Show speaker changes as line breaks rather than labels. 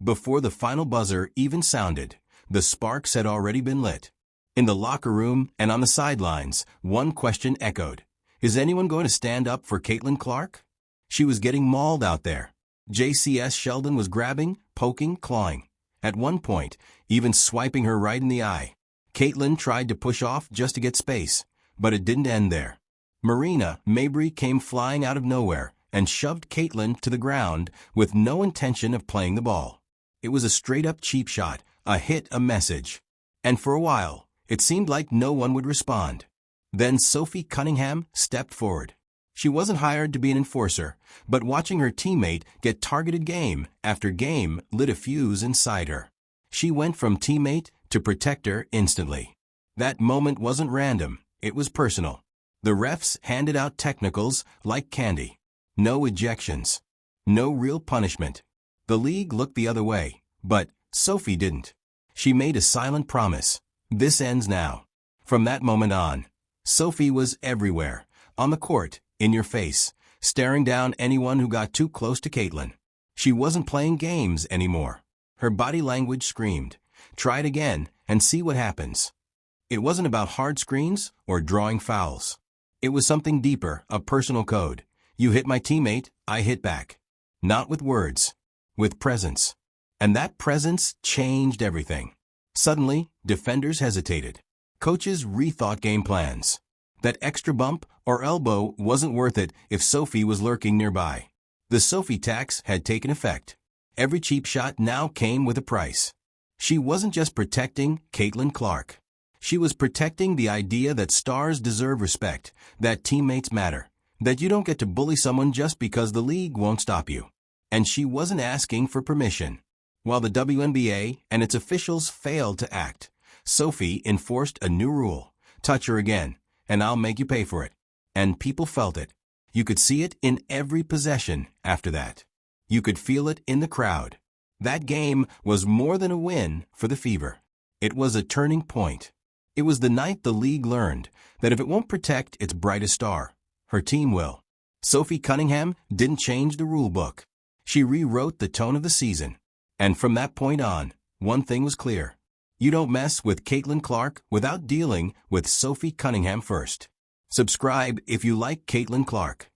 Before the final buzzer even sounded, the sparks had already been lit. In the locker room and on the sidelines, one question echoed. Is anyone going to stand up for Caitlin Clark? She was getting mauled out there. JCS Sheldon was grabbing, poking, clawing. At one point, even swiping her right in the eye. Caitlin tried to push off just to get space, but it didn't end there. Marina Mabry came flying out of nowhere and shoved Caitlin to the ground with no intention of playing the ball. It was a straight-up cheap shot, a hit, a message. And for a while, it seemed like no one would respond. Then Sophie Cunningham stepped forward. She wasn't hired to be an enforcer, but watching her teammate get targeted game after game lit a fuse inside her. She went from teammate to protector instantly. That moment wasn't random, it was personal. The refs handed out technicals like candy. No ejections. No real punishment. The league looked the other way, but Sophie didn't. She made a silent promise. This ends now. From that moment on, Sophie was everywhere, on the court, in your face, staring down anyone who got too close to Caitlin. She wasn't playing games anymore. Her body language screamed, try it again and see what happens. It wasn't about hard screens or drawing fouls. It was something deeper, a personal code. You hit my teammate, I hit back. Not with words, with presence. And that presence changed everything. Suddenly, defenders hesitated. Coaches rethought game plans. That extra bump or elbow wasn't worth it if Sophie was lurking nearby. The Sophie tax had taken effect. Every cheap shot now came with a price. She wasn't just protecting Caitlin Clark. She was protecting the idea that stars deserve respect, that teammates matter, that you don't get to bully someone just because the league won't stop you. And she wasn't asking for permission. While the WNBA and its officials failed to act, Sophie enforced a new rule. Touch her again, and I'll make you pay for it. And people felt it. You could see it in every possession after that. You could feel it in the crowd. That game was more than a win for the Fever. It was a turning point. It was the night the league learned that if it won't protect its brightest star, her team will. Sophie Cunningham didn't change the rule book. She rewrote the tone of the season. And from that point on, one thing was clear. You don't mess with Caitlin Clark without dealing with Sophie Cunningham first. Subscribe if you like Caitlin Clark.